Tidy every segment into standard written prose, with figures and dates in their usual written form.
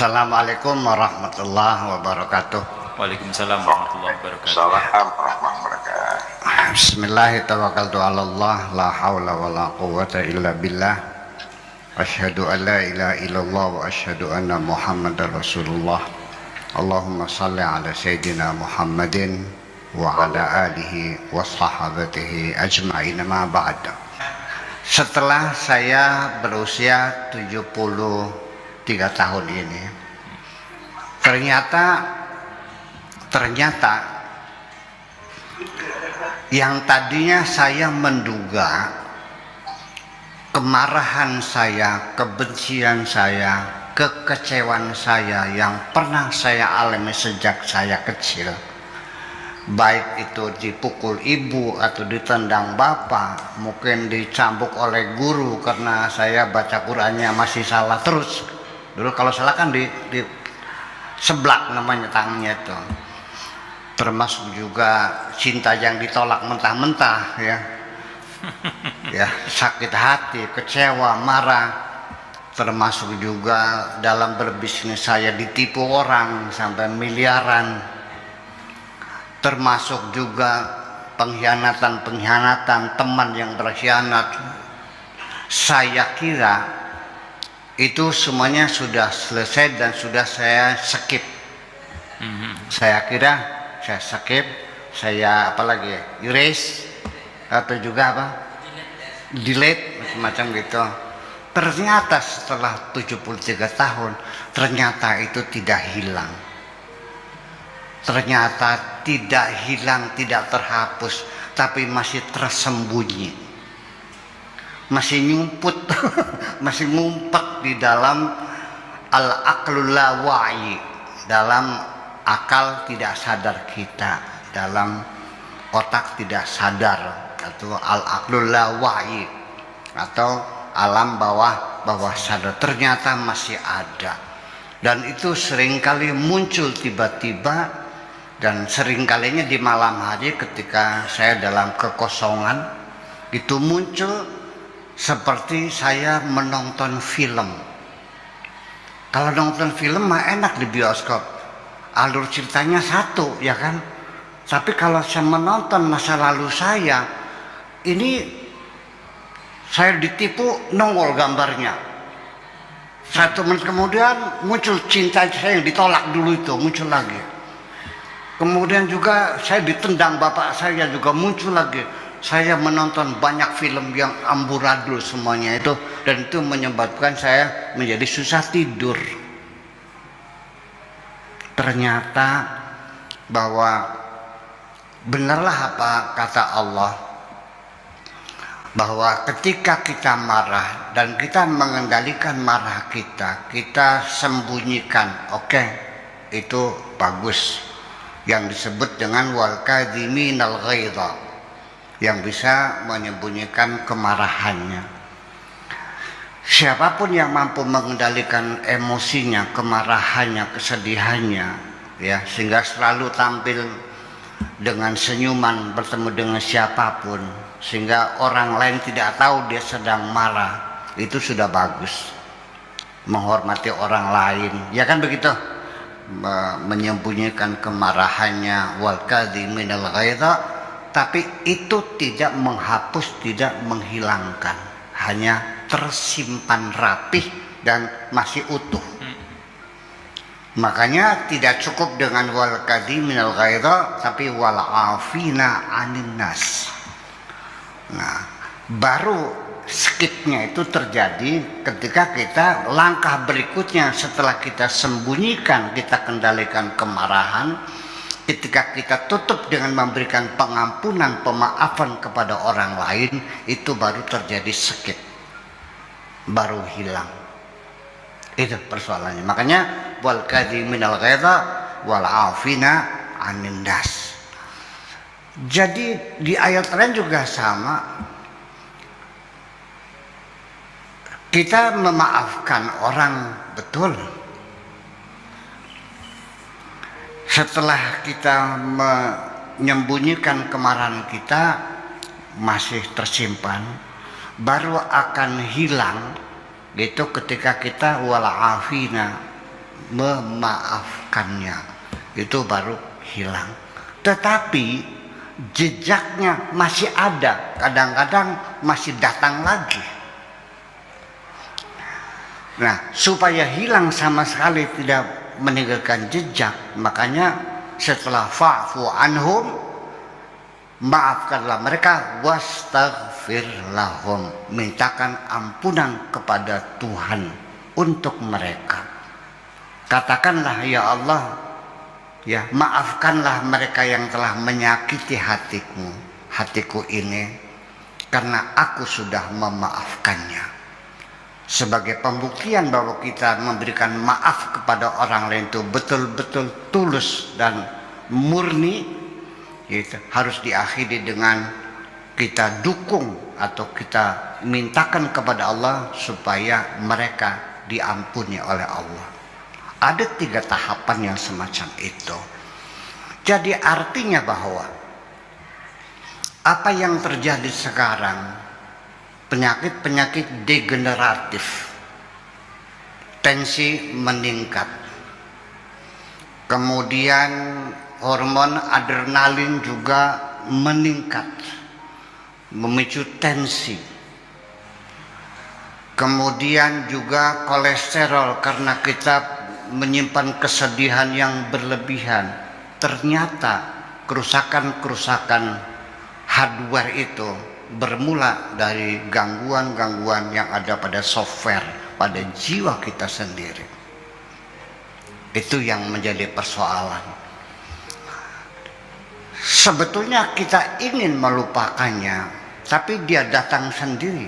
Assalamualaikum warahmatullahi wabarakatuh. Waalaikumsalam warahmatullahi wabarakatuh. Assalamualaikum warahmatullahi wabarakatuh. Bismillahirrahmanirrahim. La haula wa la quwwata illa billah. Asyhadu an la ilaha illallah wa asyhadu anna Muhammadar Rasulullah. Allahumma salli ala sayyidina Muhammadin wa ala alihi wa sahabatihi ajma'in, ma ba'd. Setelah saya berusia 73 tahun ini, ternyata yang tadinya saya menduga kemarahan saya, kebencian saya, kekecewaan saya yang pernah saya alami sejak saya kecil, baik itu dipukul ibu atau ditendang bapak, mungkin dicambuk oleh guru karena saya baca Qur'annya masih salah terus. Dulu kalau salah kan di seblak namanya tangannya itu. Termasuk juga cinta yang ditolak mentah-mentah ya. Ya, sakit hati, kecewa, marah. Termasuk juga dalam berbisnis saya ditipu orang sampai miliaran. Termasuk juga pengkhianatan teman yang berkhianat. Saya kira itu semuanya sudah selesai dan sudah saya skip. Saya kira saya skip, saya apalagi erase atau juga apa? Delete macam gitu. Ternyata setelah 73 tahun ternyata itu tidak hilang. Ternyata tidak hilang, tidak terhapus, tapi masih tersembunyi, masih nyumput, masih ngumpet di dalam al-aqlul la wa'i, dalam akal tidak sadar kita, dalam otak tidak sadar, atau al-aqlul la wa'i, atau alam bawah sadar. Ternyata masih ada, dan itu seringkali muncul tiba-tiba. Dan seringkalinya di malam hari ketika saya dalam kekosongan, itu muncul seperti saya menonton film. Kalau nonton film mah enak di bioskop, alur ceritanya satu ya kan. Tapi kalau saya menonton masa lalu saya, ini saya ditipu, nongol gambarnya. 1 menit kemudian muncul cinta saya yang ditolak dulu itu muncul lagi. Kemudian juga saya ditendang bapak saya juga muncul lagi. Saya menonton banyak film yang amburadul semuanya itu, dan itu menyebabkan saya menjadi susah tidur. Ternyata bahwa benarlah apa kata Allah, bahwa ketika kita marah dan kita mengendalikan marah kita sembunyikan, oke, itu bagus. Yang disebut dengan wal kadhiminal ghaidha, yang bisa menyembunyikan kemarahannya. Siapapun yang mampu mengendalikan emosinya, kemarahannya, kesedihannya, ya, sehingga selalu tampil dengan senyuman bertemu dengan siapapun, sehingga orang lain tidak tahu dia sedang marah, itu sudah bagus. Menghormati orang lain, ya kan begitu? Menyembunyikan kemarahannya, wal kadhiminal ghaidha, tapi itu tidak menghapus, tidak menghilangkan, hanya tersimpan rapih dan masih utuh. Makanya tidak cukup dengan wal kadhiminal ghaidha, tapi wal afina 'anil nas. Nah, baru skipnya itu terjadi ketika kita langkah berikutnya setelah kita sembunyikan, kita kendalikan kemarahan, ketika kita tutup dengan memberikan pengampunan, pemaafan kepada orang lain, itu baru terjadi skip, baru hilang. Itu persoalannya. Makanya wal kadhiminal ghaidha wal afina 'anil nas. Jadi di ayat lain juga sama. Kita memaafkan orang, betul. Setelah kita menyembunyikan kemarahan kita masih tersimpan, baru akan hilang gitu ketika kita wal afina memaafkannya, itu baru hilang. Tetapi jejaknya masih ada, kadang-kadang masih datang lagi. Nah, supaya hilang sama sekali, tidak meninggalkan jejak, makanya setelah fa'fu anhum, maafkanlah mereka, wastaghfir lahum, mintakan ampunan kepada Tuhan untuk mereka. Katakanlah, ya Allah, ya, maafkanlah mereka yang telah menyakiti hatiku ini, karena aku sudah memaafkannya. Sebagai pembuktian bahwa kita memberikan maaf kepada orang lain itu betul-betul tulus dan murni, itu harus diakhiri dengan kita dukung atau kita mintakan kepada Allah supaya mereka diampuni oleh Allah. Ada 3 tahapan yang semacam itu. Jadi artinya bahwa apa yang terjadi sekarang, penyakit-penyakit degeneratif, tensi meningkat, kemudian hormon adrenalin juga meningkat, memicu tensi, kemudian juga kolesterol karena kita menyimpan kesedihan yang berlebihan. Ternyata kerusakan-kerusakan hardware itu bermula dari gangguan-gangguan yang ada pada software, pada jiwa kita sendiri. Itu yang menjadi persoalan. Sebetulnya kita ingin melupakannya, tapi dia datang sendiri.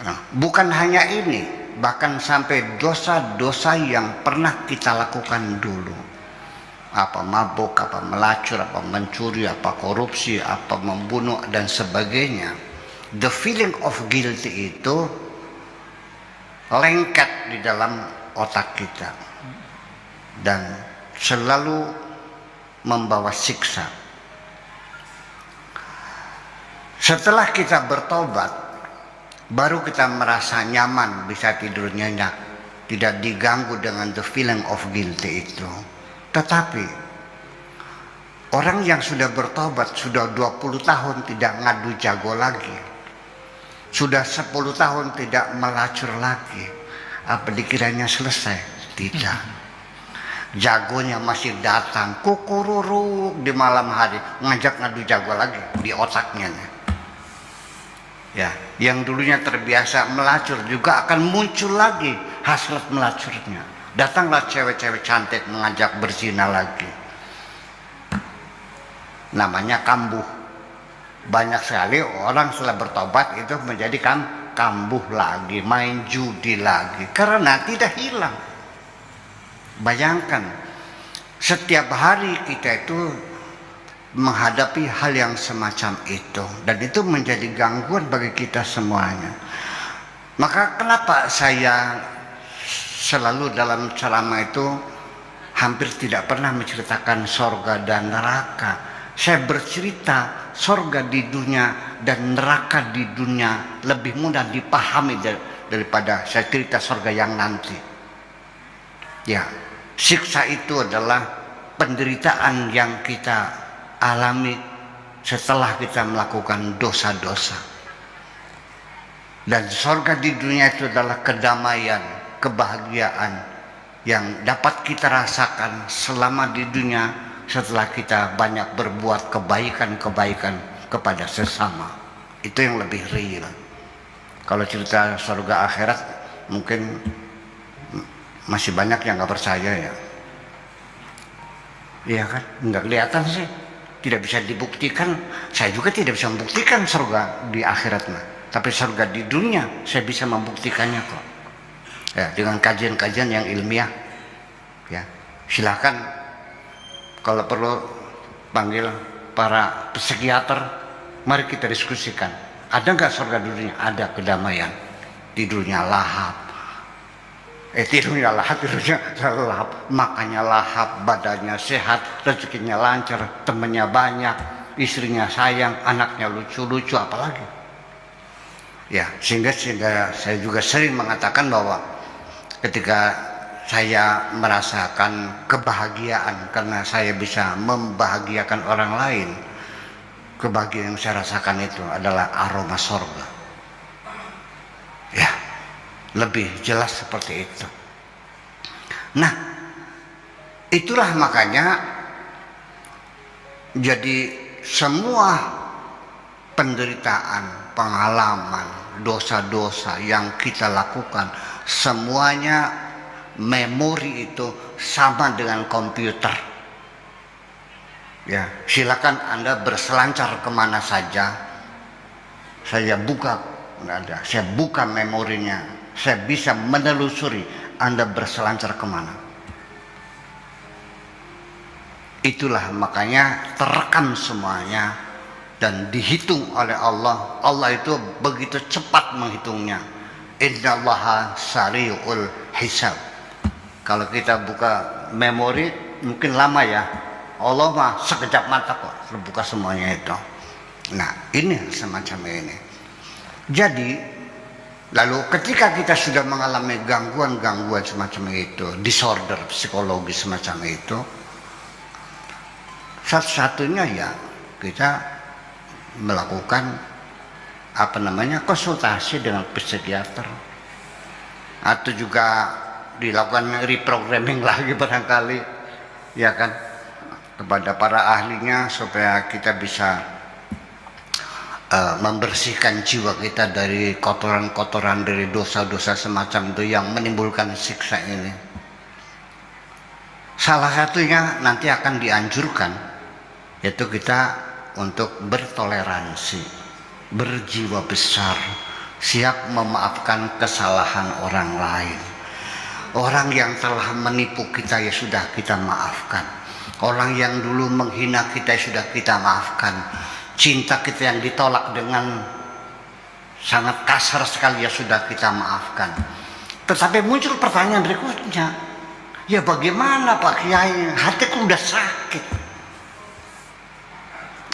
Nah, bukan hanya ini, bahkan sampai dosa-dosa yang pernah kita lakukan dulu. Apa mabuk, apa melacur, apa mencuri, apa korupsi, apa membunuh dan sebagainya. The feeling of guilty itu lengket di dalam otak kita dan selalu membawa siksa. Setelah kita bertobat, baru kita merasa nyaman, bisa tidur nyenyak, tidak diganggu dengan the feeling of guilty itu. Tetapi orang yang sudah bertobat, sudah 20 tahun tidak ngadu jago lagi, sudah 10 tahun tidak melacur lagi, apa dikiranya selesai? Tidak. Jagonya masih datang, kukururuk di malam hari, ngajak ngadu jago lagi di otaknya. Ya, yang dulunya terbiasa melacur juga akan muncul lagi hasrat melacurnya. Datanglah cewek-cewek cantik mengajak berzina lagi. Namanya kambuh. Banyak sekali orang setelah bertobat itu menjadi kambuh lagi, main judi lagi, karena tidak hilang. Bayangkan, setiap hari kita itu menghadapi hal yang semacam itu, dan itu menjadi gangguan bagi kita semuanya. Maka kenapa saya selalu dalam ceramah itu hampir tidak pernah menceritakan sorga dan neraka. Saya bercerita sorga di dunia dan neraka di dunia lebih mudah dipahami daripada saya cerita sorga yang nanti. Ya, siksa itu adalah penderitaan yang kita alami setelah kita melakukan dosa-dosa. Dan sorga di dunia itu adalah kedamaian, kebahagiaan yang dapat kita rasakan selama di dunia setelah kita banyak berbuat kebaikan-kebaikan kepada sesama. Itu yang lebih real. Kalau cerita surga akhirat mungkin masih banyak yang nggak percaya ya. Iya kan? Nggak kelihatan sih. Tidak bisa dibuktikan. Saya juga tidak bisa membuktikan surga di akhirat. Tapi surga di dunia saya bisa membuktikannya kok. Ya, dengan kajian-kajian yang ilmiah. Ya, silakan kalau perlu panggil para psikiater, mari kita diskusikan. Ada nggak surga di dunia? Ada kedamaian. Tidurnya lahap. Tidurnya lahap, makannya lahap, badannya sehat, rezekinya lancar, temannya banyak, istrinya sayang, anaknya lucu-lucu, apalagi. Ya, sehingga saya juga sering mengatakan bahwa ketika saya merasakan kebahagiaan karena saya bisa membahagiakan orang lain. Kebahagiaan yang saya rasakan itu adalah aroma sorga. Ya, lebih jelas seperti itu. Nah, itulah makanya jadi semua penderitaan, pengalaman, dosa-dosa yang kita lakukan, semuanya memori itu sama dengan komputer. Ya, silakan Anda berselancar kemana saja. Saya buka, nggak ada. Saya buka memorinya. Saya bisa menelusuri Anda berselancar kemana. Itulah makanya terekam semuanya dan dihitung oleh Allah. Allah itu begitu cepat menghitungnya. Innallaha sari'ul hisab. Kalau kita buka memori mungkin lama ya. Allah mah sekejap mata kok terbuka semuanya itu. Nah, ini semacam ini. Jadi, lalu ketika kita sudah mengalami gangguan-gangguan semacam itu, disorder psikologi semacam itu, satu-satunya ya kita melakukan konsultasi dengan psikiater, atau juga dilakukan reprogramming lagi barangkali, ya kan, kepada para ahlinya supaya kita bisa membersihkan jiwa kita dari kotoran-kotoran, dari dosa-dosa semacam itu yang menimbulkan siksa ini. Salah satunya nanti akan dianjurkan yaitu kita untuk bertoleransi, berjiwa besar, siap memaafkan kesalahan orang lain. Orang yang telah menipu kita ya sudah kita maafkan. Orang yang dulu menghina kita sudah kita maafkan. Cinta kita yang ditolak dengan sangat kasar sekali ya sudah kita maafkan. Tetapi muncul pertanyaan berikutnya, ya bagaimana Pak Kiai, hatiku udah sakit.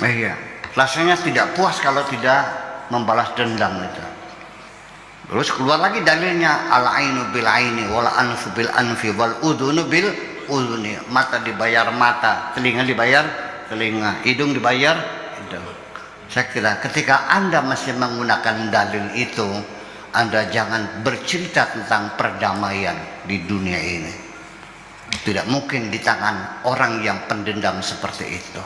Iya, rasanya tidak puas kalau tidak membalas dendam itu. Terus keluar lagi dalilnya, al-ainu bil aini wal anfu bil anfi wal udhunu bil udhuni. Mata dibayar mata, telinga dibayar telinga, hidung dibayar hidung. Saya kira ketika Anda masih menggunakan dalil itu, Anda jangan bercerita tentang perdamaian di dunia ini. Tidak mungkin di tangan orang yang pendendam seperti itu.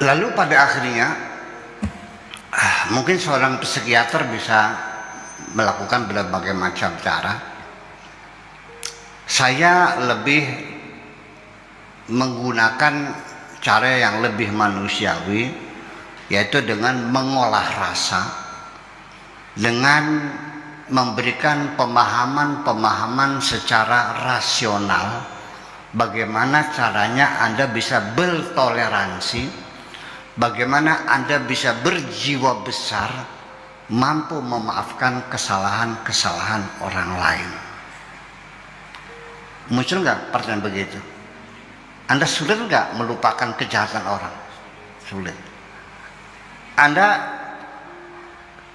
Lalu pada akhirnya mungkin seorang psikiater bisa melakukan berbagai macam cara. Saya lebih menggunakan cara yang lebih manusiawi, yaitu dengan mengolah rasa, dengan memberikan pemahaman-pemahaman secara rasional bagaimana caranya Anda bisa bertoleransi, bagaimana Anda bisa berjiwa besar, mampu memaafkan kesalahan-kesalahan orang lain. Muncul nggak pertanyaan begitu? Anda sulit nggak melupakan kejahatan orang? Sulit. Anda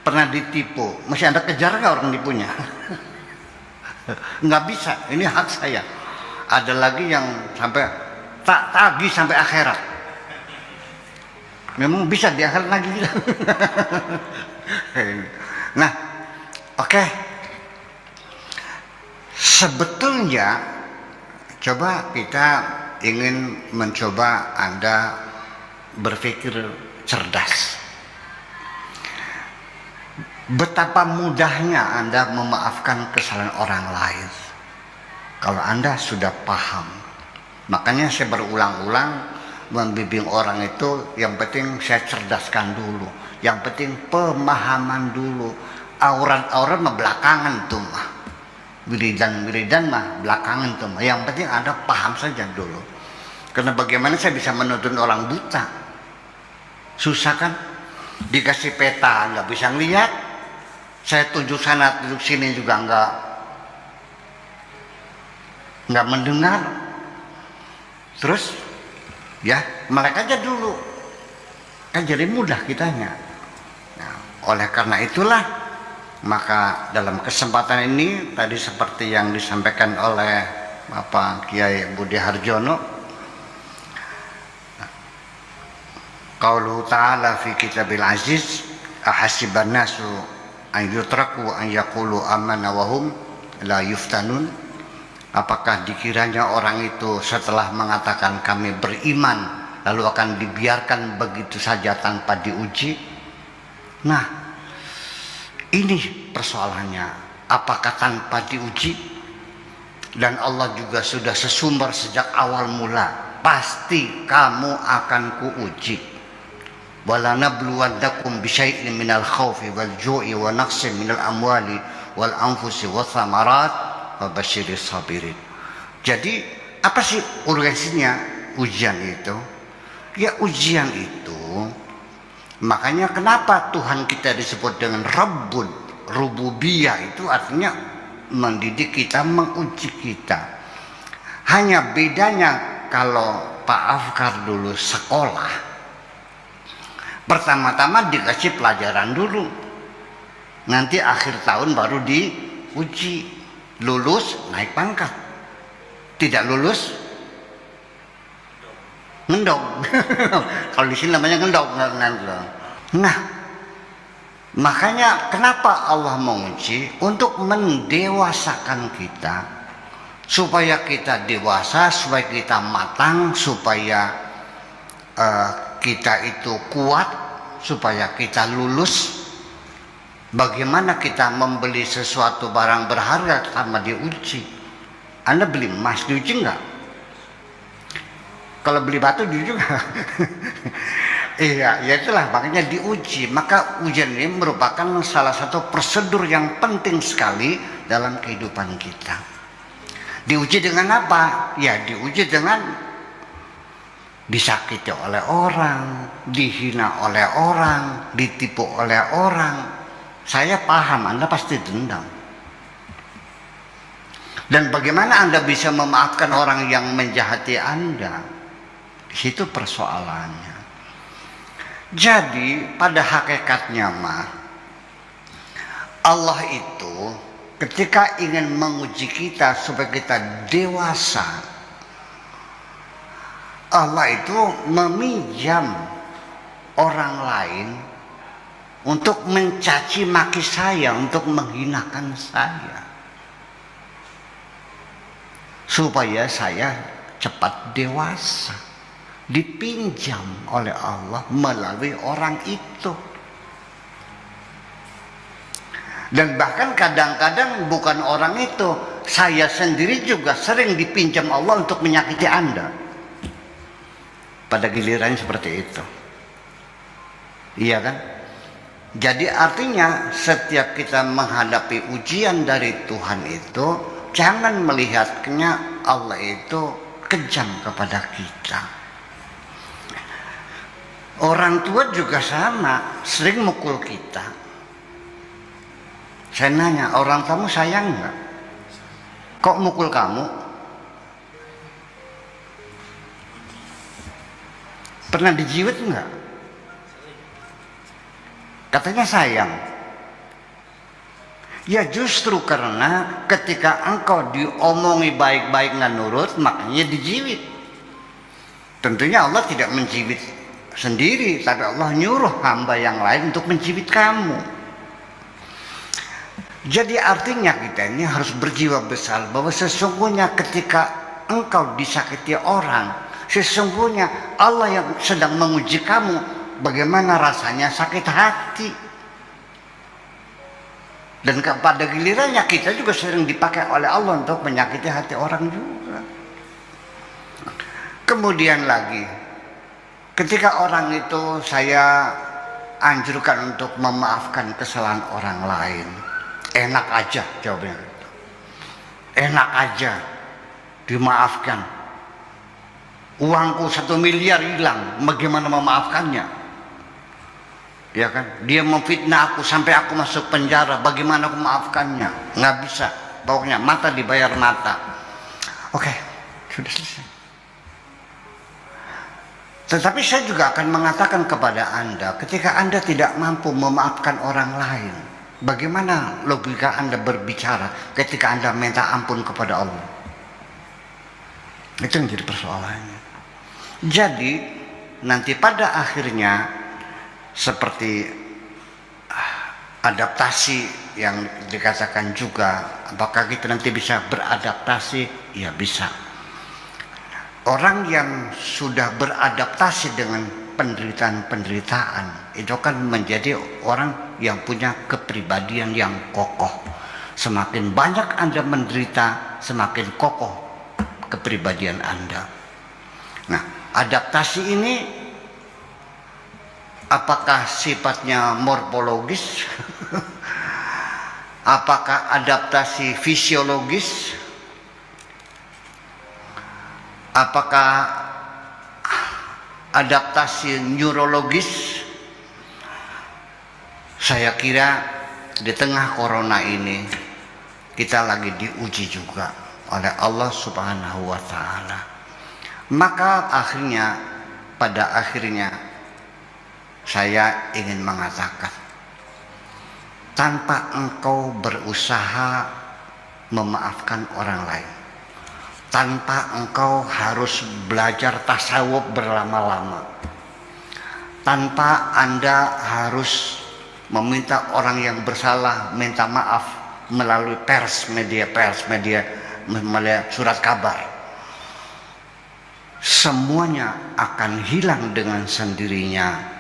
pernah ditipu, mesti Anda kejar nggak orang tipunya? Nggak bisa, ini hak saya. Ada lagi yang sampai tak tagih sampai akhirat. Memang bisa di akhirat lagi. Nah, oke. Sebetulnya coba kita ingin mencoba Anda berpikir cerdas. Betapa mudahnya Anda memaafkan kesalahan orang lain kalau Anda sudah paham. Makanya saya berulang-ulang membimbing orang itu, yang penting saya cerdaskan dulu, yang penting pemahaman dulu. Aurat-aurat mah belakangan tuh mah, wiridan mah belakangan tuh mah. Yang penting Anda paham saja dulu. Karena bagaimana saya bisa menuntun orang buta? Susah kan? Dikasih peta nggak bisa ngeliat, saya tunjuk sana tunjuk sini juga nggak mendengar. Terus ya melek aja dulu, kan jadi mudah kitanya. Nah, oleh karena itulah Maka dalam kesempatan ini tadi seperti yang disampaikan oleh Bapak Kiai Budi Harjono, qauluhu ta'ala fi kitabil aziz, ahasiban nasu an yutraku an yaqulu amanna wa hum la yuftanun. Apakah dikiranya orang itu setelah mengatakan kami beriman lalu akan dibiarkan begitu saja tanpa diuji? Nah, ini persoalannya. Apakah tanpa diuji? Dan Allah juga sudah sesumber sejak awal mula, pasti kamu akan kuuji. Wala nabluwannakum bisyai'in minal khaufi wal ju'i wa naqsin minal amwali wal anfusi wa thamarat wa basyiris sabirin. Jadi apa sih urgensinya ujian itu? Ya, ujian itu, makanya kenapa Tuhan kita disebut dengan Rabbul Rububiyah, itu artinya mendidik kita, menguji kita. Hanya bedanya kalau Pak Afkar dulu sekolah, pertama-tama dikasih pelajaran dulu, nanti akhir tahun baru diuji. Lulus naik pangkat, tidak lulus ngendong. Kalau di sini namanya ngendong. Nah, makanya kenapa Allah menguji? Untuk mendewasakan kita, supaya kita dewasa, supaya kita matang, supaya kita itu kuat, supaya kita lulus. Bagaimana kita membeli sesuatu barang berharga tanpa diuji? Anda beli emas diuji enggak? Kalau beli batu diuji enggak? Iya, ya itulah makanya diuji. Maka ujian ini merupakan salah satu prosedur yang penting sekali dalam kehidupan kita. Diuji dengan apa? Ya diuji dengan disakiti oleh orang, dihina oleh orang, ditipu oleh orang. Saya paham Anda pasti dendam. Dan bagaimana Anda bisa memaafkan orang yang menjahati Anda? Di situ persoalannya. Jadi pada hakikatnya mah, Allah itu ketika ingin menguji kita supaya kita dewasa, Allah itu meminjam orang lain untuk mencaci maki saya, untuk menghinakan saya, supaya saya cepat dewasa. Dipinjam oleh Allah melalui orang itu. Dan bahkan kadang-kadang bukan orang itu, saya sendiri juga sering dipinjam Allah untuk menyakiti Anda. Pada giliran seperti itu. Iya kan? Jadi artinya setiap kita menghadapi ujian dari Tuhan itu, jangan melihatnya Allah itu kejam kepada kita. Orang tua juga sama, sering mukul kita. Saya nanya, orang kamu sayang nggak? Kok mukul kamu? Pernah dijiwet nggak? Katanya sayang. Ya justru karena ketika engkau diomongi baik-baik nggak nurut, makanya dijiwit. Tentunya Allah tidak menjiwit sendiri, tapi Allah nyuruh hamba yang lain untuk menjiwit kamu. Jadi artinya kita ini harus berjiwa besar bahwa sesungguhnya ketika engkau disakiti orang, sesungguhnya Allah yang sedang menguji kamu. Bagaimana rasanya sakit hati. Dan pada gilirannya kita juga sering dipakai oleh Allah untuk menyakiti hati orang juga. Kemudian lagi, ketika orang itu saya anjurkan untuk memaafkan kesalahan orang lain, enak aja jawabnya. Enak aja dimaafkan. Uangku 1 miliar hilang, bagaimana memaafkannya? Ya kan? Dia memfitnah aku sampai aku masuk penjara, bagaimana aku maafkannya? Nggak bisa. Pokoknya mata dibayar mata. Oke, sudah selesai. Tetapi saya juga akan mengatakan kepada Anda, ketika Anda tidak mampu memaafkan orang lain, Bagaimana logika Anda berbicara ketika Anda minta ampun kepada Allah? Itu yang jadi persoalannya. Jadi nanti pada akhirnya seperti adaptasi yang dikatakan juga, apakah kita nanti bisa beradaptasi? Ya bisa. Orang yang sudah beradaptasi dengan penderitaan itu kan menjadi orang yang punya kepribadian yang kokoh. Semakin banyak Anda menderita, semakin kokoh kepribadian Anda. Nah, adaptasi ini apakah sifatnya morfologis? Apakah adaptasi fisiologis? Apakah adaptasi neurologis? Saya kira di tengah corona ini kita lagi diuji juga oleh Allah Subhanahu wa taala. Maka pada akhirnya saya ingin mengatakan, tanpa engkau berusaha memaafkan orang lain, tanpa engkau harus belajar tasawuf berlama-lama, tanpa Anda harus meminta orang yang bersalah minta maaf melalui media, melalui surat kabar, semuanya akan hilang dengan sendirinya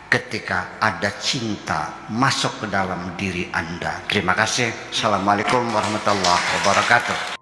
ketika ada cinta masuk ke dalam diri Anda. Terima kasih. Assalamualaikum warahmatullahi wabarakatuh.